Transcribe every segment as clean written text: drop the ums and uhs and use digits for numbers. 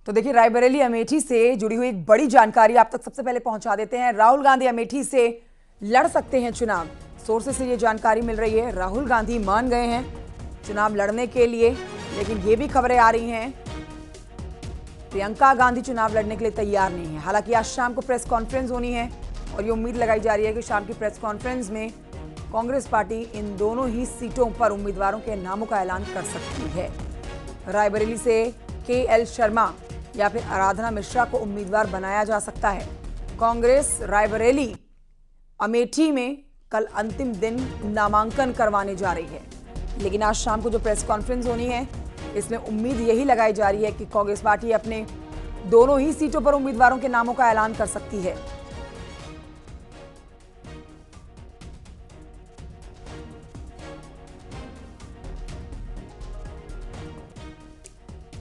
तो देखिए, रायबरेली अमेठी से जुड़ी हुई एक बड़ी जानकारी आप तक सबसे पहले पहुंचा देते हैं। राहुल गांधी अमेठी से लड़ सकते हैं चुनाव। सोर्सेस से ये जानकारी मिल रही है। राहुल गांधी मान गए हैं चुनाव लड़ने के लिए, लेकिन ये भी खबरें आ रही हैं प्रियंका गांधी चुनाव लड़ने के लिए तैयार नहीं है। हालांकि आज शाम को प्रेस कॉन्फ्रेंस होनी है और ये उम्मीद लगाई जा रही है कि शाम की प्रेस कॉन्फ्रेंस में कांग्रेस पार्टी इन दोनों ही सीटों पर उम्मीदवारों के नामों का ऐलान कर सकती है। रायबरेली से KL शर्मा या फिर आराधना मिश्रा को उम्मीदवार बनाया जा सकता है। कांग्रेस रायबरेली अमेठी में कल अंतिम दिन नामांकन करवाने जा रही है, लेकिन आज शाम को जो प्रेस कॉन्फ्रेंस होनी है इसमें उम्मीद यही लगाई जा रही है कि कांग्रेस पार्टी अपने दोनों ही सीटों पर उम्मीदवारों के नामों का ऐलान कर सकती है।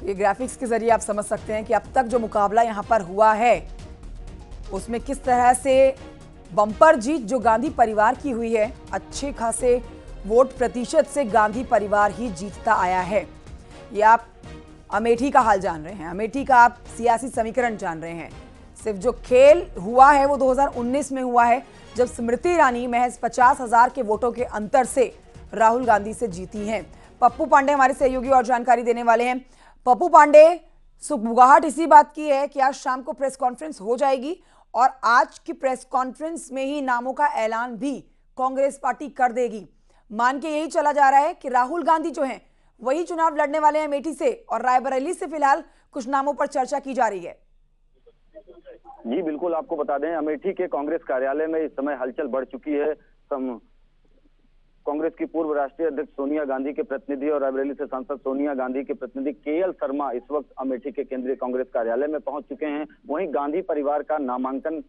ये ग्राफिक्स के जरिए आप समझ सकते हैं कि अब तक जो मुकाबला यहां पर हुआ है उसमें किस तरह से बम्पर जीत जो गांधी परिवार की हुई है, अच्छे खासे वोट प्रतिशत से गांधी परिवार ही जीतता आया है। ये आप अमेठी का हाल जान रहे हैं, अमेठी का आप सियासी समीकरण जान रहे हैं। सिर्फ जो खेल हुआ है वो 2019 में हुआ है, जब स्मृति ईरानी महज 50,000 के वोटों के अंतर से राहुल गांधी से जीती हैं। पप्पू पांडे हमारे सहयोगी और जानकारी देने वाले हैं। पप्पू पांडे, सुगबुगाहट इसी बात की है कि आज शाम को प्रेस कॉन्फ्रेंस हो जाएगी और आज की प्रेस कॉन्फ्रेंस में ही नामों का ऐलान भी कांग्रेस पार्टी कर देगी। मान के यही चला जा रहा है कि राहुल गांधी जो हैं वही चुनाव लड़ने वाले हैं अमेठी से, और रायबरेली से फिलहाल कुछ नामों पर चर्चा की जा रही है। जी बिल्कुल, आपको बता दें अमेठी के कांग्रेस कार्यालय में इस समय हलचल बढ़ चुकी है। कांग्रेस की पूर्व राष्ट्रीय अध्यक्ष सोनिया गांधी के प्रतिनिधि और रायबरेली से सांसद सोनिया गांधी के प्रतिनिधि KL शर्मा इस वक्त अमेठी के केंद्रीय कांग्रेस कार्यालय में पहुंच चुके हैं। वहीं गांधी परिवार का नामांकन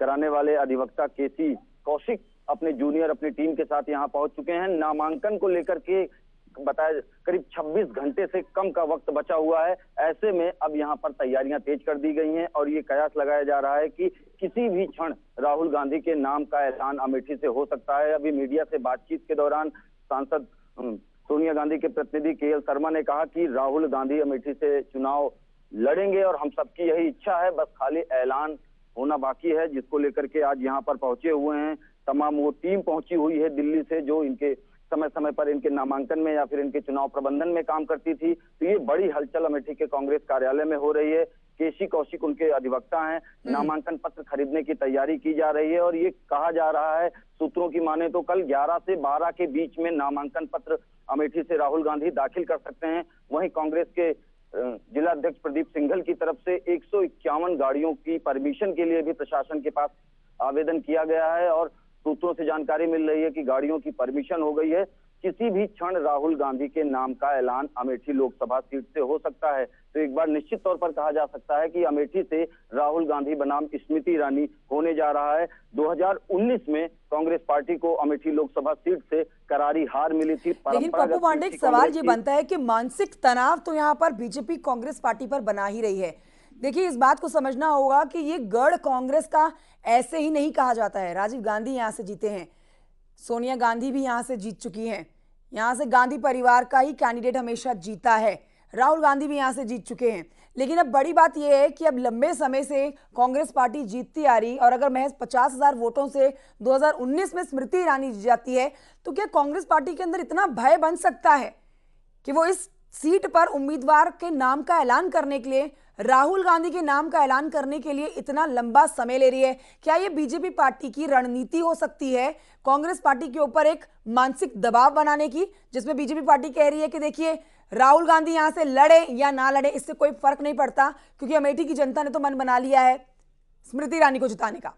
कराने वाले अधिवक्ता KC कौशिक अपने जूनियर अपनी टीम के साथ यहां पहुंच चुके हैं। नामांकन को लेकर के बताया करीब 26 घंटे से कम का वक्त बचा हुआ है। ऐसे में अब यहां पर तैयारियां तेज कर दी गई हैं और ये कयास लगाया जा रहा है कि किसी भी क्षण राहुल गांधी के नाम का ऐलान अमेठी से हो सकता है। अभी मीडिया से बातचीत के दौरान सांसद सोनिया गांधी के प्रतिनिधि KL शर्मा ने कहा कि राहुल गांधी अमेठी से चुनाव लड़ेंगे और हम सबकी यही इच्छा है, बस खाली ऐलान होना बाकी है, जिसको लेकर के आज यहाँ पर पहुंचे हुए हैं। तमाम वो टीम पहुंची हुई है दिल्ली से जो इनके समय समय पर इनके नामांकन में या फिर इनके चुनाव प्रबंधन में काम करती थी। तो ये बड़ी हलचल अमेठी के कांग्रेस कार्यालय में हो रही है। KC कौशिक उनके अधिवक्ता हैं। नामांकन पत्र खरीदने की तैयारी की जा रही है और ये कहा जा रहा है, सूत्रों की माने तो कल 11 से 12 के बीच में नामांकन पत्र अमेठी से राहुल गांधी दाखिल कर सकते हैं। वहीं कांग्रेस के जिला अध्यक्ष प्रदीप सिंघल की तरफ से 151 गाड़ियों की परमिशन के लिए भी प्रशासन के पास आवेदन किया गया है और सूत्रों से जानकारी मिल रही है कि गाड़ियों की परमिशन हो गई है। किसी भी क्षण राहुल गांधी के नाम का ऐलान अमेठी लोकसभा सीट से हो सकता है। तो एक बार निश्चित तौर पर कहा जा सकता है कि अमेठी से राहुल गांधी बनाम स्मृति ईरानी होने जा रहा है। 2019 में कांग्रेस पार्टी को अमेठी लोकसभा सीट से करारी हार मिली थी। लेकिन पप्पू पांडे, एक सवाल ये बनता है कि मानसिक तनाव तो यहाँ पर बीजेपी कांग्रेस पार्टी पर बना ही रही है। देखिए, इस बात को समझना होगा कि ये गढ़ कांग्रेस का ऐसे ही नहीं कहा जाता है। राजीव गांधी यहाँ से जीते हैं, सोनिया गांधी भी यहाँ से जीत चुकी हैं, यहाँ से गांधी परिवार का ही कैंडिडेट हमेशा जीता है, राहुल गांधी भी यहाँ से जीत चुके हैं। लेकिन अब बड़ी बात यह है कि अब लंबे समय से कांग्रेस पार्टी जीतती आ रही, और अगर महज 50,000 वोटों से 2019 में स्मृति ईरानी जीत जाती है, तो क्या कांग्रेस पार्टी के अंदर इतना भय बन सकता है कि वो इस सीट पर उम्मीदवार के नाम का ऐलान करने के लिए, राहुल गांधी के नाम का ऐलान करने के लिए इतना लंबा समय ले रही है? क्या ये बीजेपी पार्टी की रणनीति हो सकती है कांग्रेस पार्टी के ऊपर एक मानसिक दबाव बनाने की, जिसमें बीजेपी पार्टी कह रही है कि देखिए, राहुल गांधी यहां से लड़े या ना लड़े इससे कोई फर्क नहीं पड़ता, क्योंकि अमेठी की जनता ने तो मन बना लिया है स्मृति ईरानी को जिताने का।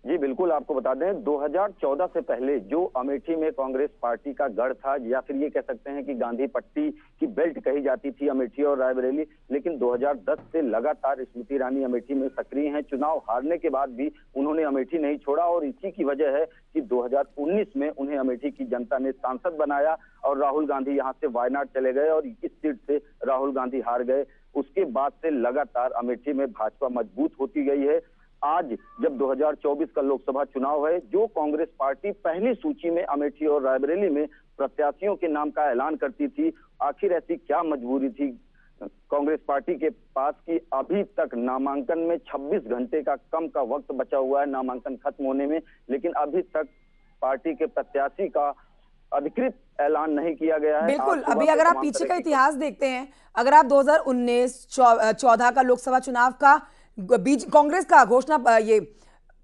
जी बिल्कुल, आपको बता दें 2014 से पहले जो अमेठी में कांग्रेस पार्टी का गढ़ था, या फिर ये कह सकते हैं कि गांधी पट्टी की बेल्ट कही जाती थी अमेठी और रायबरेली, लेकिन 2010 से लगातार स्मृति ईरानी अमेठी में सक्रिय हैं। चुनाव हारने के बाद भी उन्होंने अमेठी नहीं छोड़ा और इसी की वजह है कि 2019 में उन्हें अमेठी की जनता ने सांसद बनाया और राहुल गांधी यहाँ से वायनाड चले गए और इस सीट से राहुल गांधी हार गए। उसके बाद से लगातार अमेठी में भाजपा मजबूत होती गई है। आज जब 2024 का लोकसभा चुनाव है, जो कांग्रेस पार्टी पहली सूची में अमेठी और रायबरेली में प्रत्याशियों के नाम का ऐलान करती थी, आखिर ऐसी क्या मजबूरी थी कांग्रेस कांग्रेस पार्टी के पास कि अभी तक नामांकन में 26 घंटे का कम का वक्त बचा हुआ है नामांकन खत्म होने में, लेकिन अभी तक पार्टी के प्रत्याशी का अधिकृत ऐलान नहीं किया गया है। बिल्कुल, अभी अगर आप पीछे का इतिहास देखते हैं, अगर आप 2019-14 का लोकसभा चुनाव का बीच कांग्रेस का घोषणा ये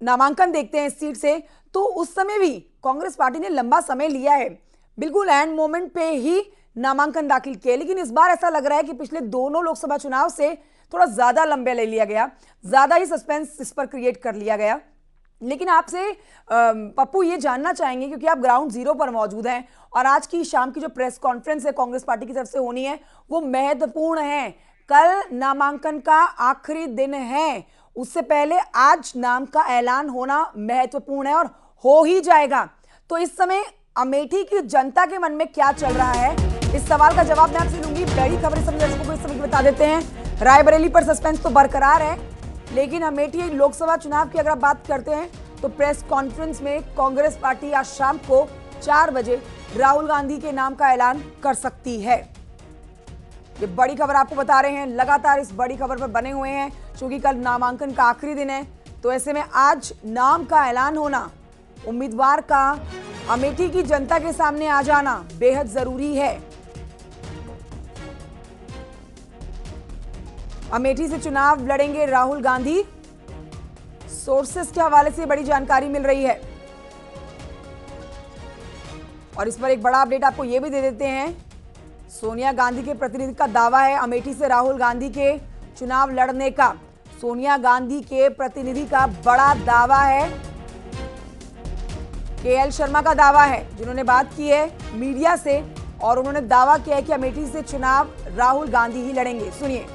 नामांकन देखते हैं इस सीट से, तो उस समय भी कांग्रेस पार्टी ने लंबा समय लिया है, बिल्कुल एंड मोमेंट पे ही नामांकन दाखिल किए। लेकिन इस बार ऐसा लग रहा है कि पिछले दोनों लोकसभा चुनाव से थोड़ा ज्यादा लंबे ले लिया गया, ज्यादा ही सस्पेंस इस पर क्रिएट कर लिया गया। लेकिन आपसे पप्पू ये जानना चाहेंगे, क्योंकि आप ग्राउंड जीरो पर मौजूद हैं और आज की शाम की जो प्रेस कॉन्फ्रेंस है कांग्रेस पार्टी की तरफ से होनी है वो महत्वपूर्ण है। कल नामांकन का आखिरी दिन है, उससे पहले आज नाम का ऐलान होना महत्वपूर्ण है और हो ही जाएगा। तो इस समय अमेठी की जनता के मन में क्या चल रहा है, इस सवाल का जवाब मैं आपसे लूंगी। बड़ी खबर सभी दर्शकों को इस समय बता देते हैं। रायबरेली पर सस्पेंस तो बरकरार है, लेकिन अमेठी लोकसभा चुनाव की अगर आप बात करते हैं तो प्रेस कॉन्फ्रेंस में कांग्रेस पार्टी आज शाम को 4 बजे राहुल गांधी के नाम का ऐलान कर सकती है। ये बड़ी खबर आपको बता रहे हैं, लगातार इस बड़ी खबर पर बने हुए हैं क्योंकि कल नामांकन का आखिरी दिन है। तो ऐसे में आज नाम का ऐलान होना, उम्मीदवार का अमेठी की जनता के सामने आ जाना बेहद जरूरी है। अमेठी से चुनाव लड़ेंगे राहुल गांधी, सोर्सेस के हवाले से बड़ी जानकारी मिल रही है। और इस पर एक बड़ा अपडेट आपको यह भी दे देते हैं, सोनिया गांधी के प्रतिनिधि का दावा है अमेठी से राहुल गांधी के चुनाव लड़ने का। सोनिया गांधी के प्रतिनिधि का बड़ा दावा है, केएल शर्मा का दावा है, जिन्होंने बात की है मीडिया से और उन्होंने दावा किया है कि अमेठी से चुनाव राहुल गांधी ही लड़ेंगे। सुनिए।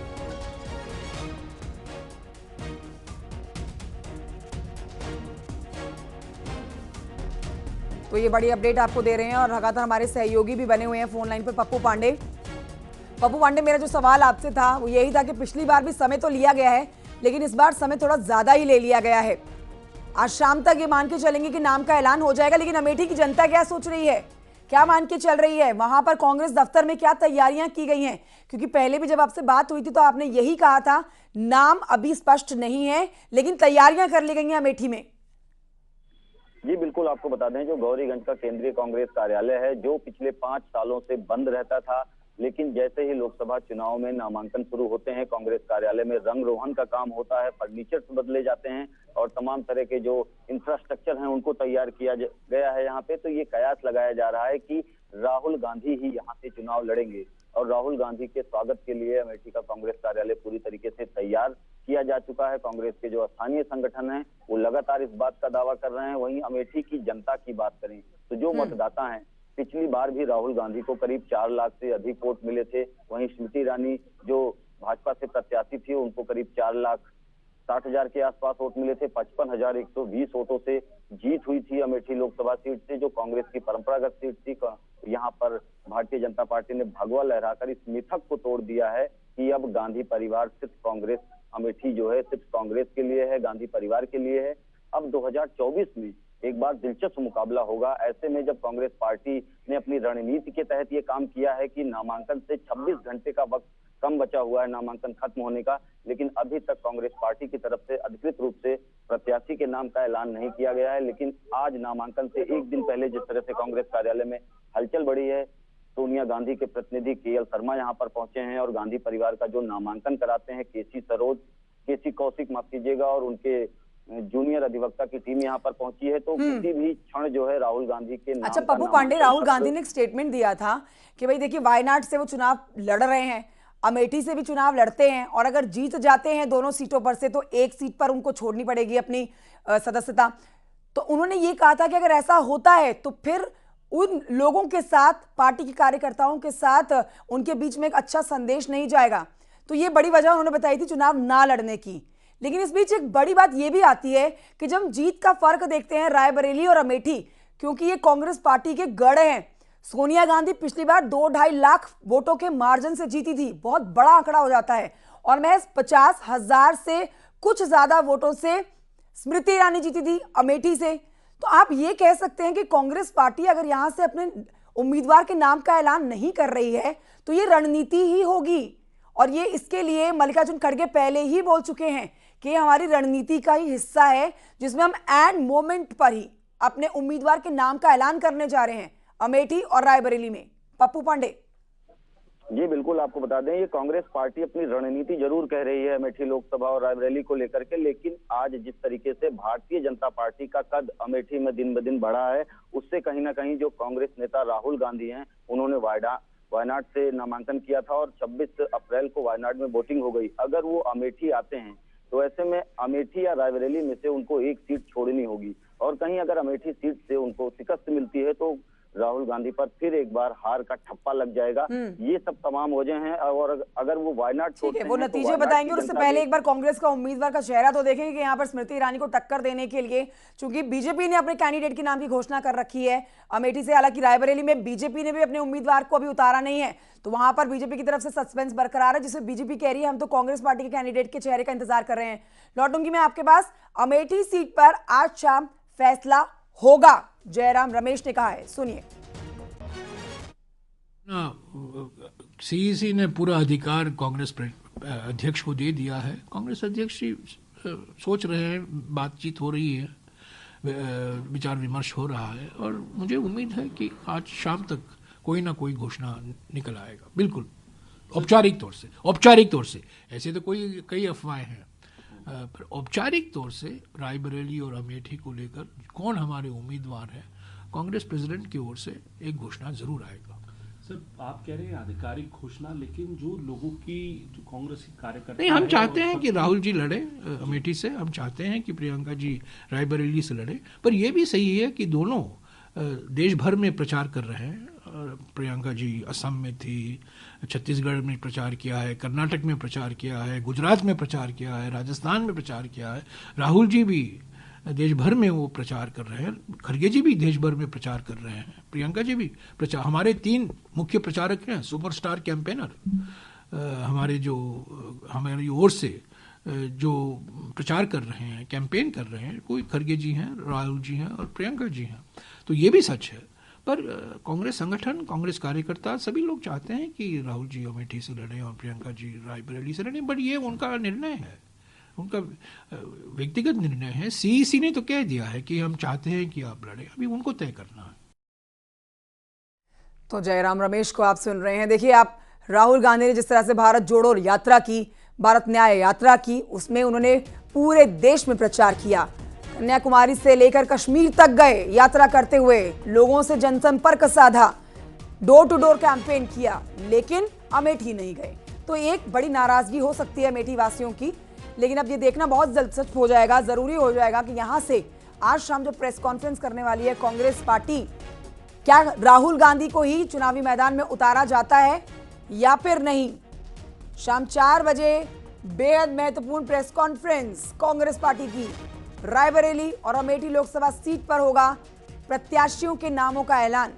तो ये बड़ी अपडेट आपको दे रहे हैं और लगातार हमारे सहयोगी भी बने हुए हैं फोन लाइन पर, पप्पू पांडे। पप्पू पांडे, मेरा जो सवाल आपसे था वो यही था कि पिछली बार भी समय तो लिया गया है, लेकिन इस बार समय थोड़ा ज्यादा ही ले लिया गया है। आज शाम तक ये मान के चलेंगे कि नाम का ऐलान हो जाएगा, लेकिन अमेठी की जनता क्या सोच रही है, क्या मान के चल रही है, वहां पर कांग्रेस दफ्तर में क्या तैयारियां की गई हैं? क्योंकि पहले भी जब आपसे बात हुई थी तो आपने यही कहा था नाम अभी स्पष्ट नहीं है, लेकिन तैयारियां कर ली गई हैं अमेठी में। जी बिल्कुल, आपको बता दें जो गौरीगंज का केंद्रीय कांग्रेस कार्यालय है, जो पिछले 5 सालों से बंद रहता था, लेकिन जैसे ही लोकसभा चुनाव में नामांकन शुरू होते हैं, कांग्रेस कार्यालय में रंग रोहन का काम होता है, फर्नीचर बदले जाते हैं और तमाम तरह के जो इंफ्रास्ट्रक्चर हैं उनको तैयार किया गया है यहाँ पे। तो ये कयास लगाया जा रहा है कि राहुल गांधी ही यहाँ से चुनाव लड़ेंगे और राहुल गांधी के स्वागत के लिए अमेठी का कांग्रेस कार्यालय पूरी तरीके से तैयार किया जा चुका है। कांग्रेस के जो स्थानीय संगठन हैं वो लगातार इस बात का दावा कर रहे हैं। वहीं अमेठी की जनता की बात करें तो जो मतदाता हैं, पिछली बार भी राहुल गांधी को करीब 4 लाख से अधिक वोट मिले थे। वहीं स्मृति ईरानी जो भाजपा से प्रत्याशी थी उनको करीब 4,60,000 के आसपास वोट मिले थे। 55,120 वोटों से जीत हुई थी अमेठी लोकसभा सीट से, जो कांग्रेस की परंपरागत सीट थी। यहाँ पर भारतीय जनता पार्टी ने भगवा लहराकर इस मिथक को तोड़ दिया है कि अब गांधी परिवार सिर्फ कांग्रेस, अमेठी जो है सिर्फ कांग्रेस के लिए है, गांधी परिवार के लिए है। अब 2024 में एक बार दिलचस्प मुकाबला होगा। ऐसे में जब कांग्रेस पार्टी ने अपनी रणनीति के तहत ये काम किया है कि नामांकन से 26 घंटे का वक्त कम बचा हुआ है नामांकन खत्म होने का, लेकिन अभी तक कांग्रेस पार्टी की तरफ से अधिकृत रूप से प्रत्याशी के नाम का ऐलान नहीं किया गया है। लेकिन आज नामांकन से एक दिन पहले जिस तरह से कांग्रेस कार्यालय में हलचल बढ़ी है, सोनिया गांधी के प्रतिनिधि केएल शर्मा यहाँ पर पहुंचे हैं और गांधी परिवार का जो नामांकन कराते हैं केसी कौशिक माफ कीजिएगा, और उनके जूनियर अधिवक्ता की टीम यहाँ पर पहुंची है। तो किसी भी क्षण जो है राहुल गांधी के नाम अच्छा पप्पू पांडे, राहुल गांधी ने एक स्टेटमेंट दिया था कि भाई देखिए वायनाड से वो चुनाव लड़ रहे हैं, अमेठी से भी चुनाव लड़ते हैं और अगर जीत जाते हैं दोनों सीटों पर से तो एक सीट पर उनको छोड़नी पड़ेगी अपनी सदस्यता। तो उन्होंने ये कहा था कि अगर ऐसा होता है तो फिर उन लोगों के साथ, पार्टी के कार्यकर्ताओं के साथ उनके बीच में एक अच्छा संदेश नहीं जाएगा। तो ये बड़ी वजह उन्होंने बताई थी चुनाव ना लड़ने की। लेकिन इस बीच एक बड़ी बात यह भी आती है कि जब जीत का फर्क देखते हैं रायबरेली और अमेठी, क्योंकि ये कांग्रेस पार्टी के गढ़ हैं। सोनिया गांधी पिछली बार 2-2.5 लाख वोटों के मार्जिन से जीती थी, बहुत बड़ा आंकड़ा हो जाता है, और महज 50,000 से कुछ ज्यादा वोटों से स्मृति ईरानी जीती थी अमेठी से। तो आप ये कह सकते हैं कि कांग्रेस पार्टी अगर यहां से अपने उम्मीदवार के नाम का ऐलान नहीं कर रही है तो ये रणनीति ही होगी और ये इसके लिए मल्लिकार्जुन खड़गे पहले ही बोल चुके हैं कि ये हमारी रणनीति का ही हिस्सा है, जिसमें हम एंड मोमेंट पर ही अपने उम्मीदवार के नाम का ऐलान करने जा रहे हैं अमेठी और रायबरेली में। पप्पू पांडे। जी बिल्कुल, आपको बता दें ये कांग्रेस पार्टी अपनी रणनीति जरूर कह रही है अमेठी लोकसभा और रायबरेली को लेकर के, लेकिन आज जिस तरीके से भारतीय जनता पार्टी का कद अमेठी में दिन ब दिन बढ़ा है, उससे कहीं ना कहीं जो कांग्रेस नेता राहुल गांधी हैं, उन्होंने वायनाड से नामांकन किया था और 26 अप्रैल को वायनाड में वोटिंग हो गई। अगर वो अमेठी आते हैं तो ऐसे में अमेठी या रायबरेली में से उनको एक सीट छोड़नी होगी, और कहीं अगर अमेठी सीट से उनको शिकस्त मिलती है तो राहुल गांधी पर फिर एक बार हार का ठप्पा लग जाएगा। ये सब तमाम वजह हैं, और अगर वो वायनाड छोड़ते हैं वो नतीजे बताएंगे, और उससे पहले एक बार कांग्रेस का उम्मीदवार का चेहरा तो देखेंगे कि यहाँ पर स्मृति ईरानी को टक्कर देने के लिए, चूंकि बीजेपी ने अपने कैंडिडेट के नाम की घोषणा कर रखी है अमेठी से। हालांकि रायबरेली में बीजेपी ने भी अपने उम्मीदवार को अभी उतारा नहीं है, तो वहां पर बीजेपी की तरफ से सस्पेंस बरकरार है, जिसमें बीजेपी कह रही है हम तो कांग्रेस पार्टी के कैंडिडेट के चेहरे का इंतजार कर रहे हैं। लौटूंगी मैं आपके पास। अमेठी सीट पर आज शाम फैसला होगा, जयराम रमेश ने कहा है, सुनिए। सीईसी ने पूरा अधिकार कांग्रेस अध्यक्ष को दे दिया है। कांग्रेस अध्यक्ष सोच रहे हैं, बातचीत हो रही है, विचार विमर्श हो रहा है, और मुझे उम्मीद है कि आज शाम तक कोई ना कोई घोषणा निकल आएगा। बिल्कुल औपचारिक तौर से ऐसे तो कई अफवाहें हैं, पर औपचारिक तौर से रायबरेली और अमेठी को लेकर कौन हमारे उम्मीदवार हैं, कांग्रेस प्रेसिडेंट की ओर से एक घोषणा जरूर आएगा। सर, आप कह रहे हैं आधिकारिक घोषणा, लेकिन जो लोगों की, जो कांग्रेस के कार्यकर्ता नहीं, हम चाहते हैं कि राहुल जी लड़े अमेठी से, हम चाहते हैं कि प्रियंका जी रायबरेली से लड़े, पर यह भी सही है कि दोनों देश भर में प्रचार कर रहे हैं। प्रियंका जी असम में थी, छत्तीसगढ़ में प्रचार किया है, कर्नाटक में प्रचार किया है, गुजरात में प्रचार किया है, राजस्थान में प्रचार किया है। राहुल जी भी देश भर में वो प्रचार कर रहे हैं, खड़गे जी भी देश भर में प्रचार कर रहे हैं, प्रियंका जी भी प्रचार। हमारे 3 मुख्य प्रचारक हैं, सुपरस्टार कैंपेनर हमारी ओर से जो प्रचार कर रहे हैं, कैंपेन कर रहे हैं, कोई खड़गे जी हैं, राहुल जी हैं और प्रियंका जी हैं। तो ये भी सच है, पर कांग्रेस संगठन, कांग्रेस कार्यकर्ता सभी लोग चाहते हैं कि राहुल जी अमेठी से लड़ें और प्रियंका जी रायबरेली से लड़ें, बट ये उनका निर्णय है, उनका व्यक्तिगत निर्णय है। सीईसी ने तो कह दिया है कि हम चाहते हैं कि आप लड़ें, अभी उनको तय करना है। तो जयराम रमेश को आप सुन रहे हैं। देखिए, आप राहुल गांधी ने जिस तरह से भारत जोड़ो यात्रा की, भारत न्याय यात्रा की, उसमें उन्होंने पूरे देश में प्रचार किया, कन्याकुमारी से लेकर कश्मीर तक गए, यात्रा करते हुए लोगों से जनसंपर्क साधा, डोर टू डोर कैंपेन किया, लेकिन अमेठी नहीं गए। तो एक बड़ी नाराजगी हो सकती है अमेठी वासियों की, लेकिन अब ये देखना बहुत जल्द सच हो जाएगा, जरूरी हो जाएगा कि यहां से आज शाम जो प्रेस कॉन्फ्रेंस करने वाली है कांग्रेस पार्टी, क्या राहुल गांधी को ही चुनावी मैदान में उतारा जाता है या फिर नहीं। शाम 4 बजे बेहद महत्वपूर्ण प्रेस कॉन्फ्रेंस कांग्रेस पार्टी की रायबरेली और अमेठी लोकसभा सीट पर होगा प्रत्याशियों के नामों का ऐलान।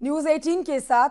न्यूज़ 18 के साथ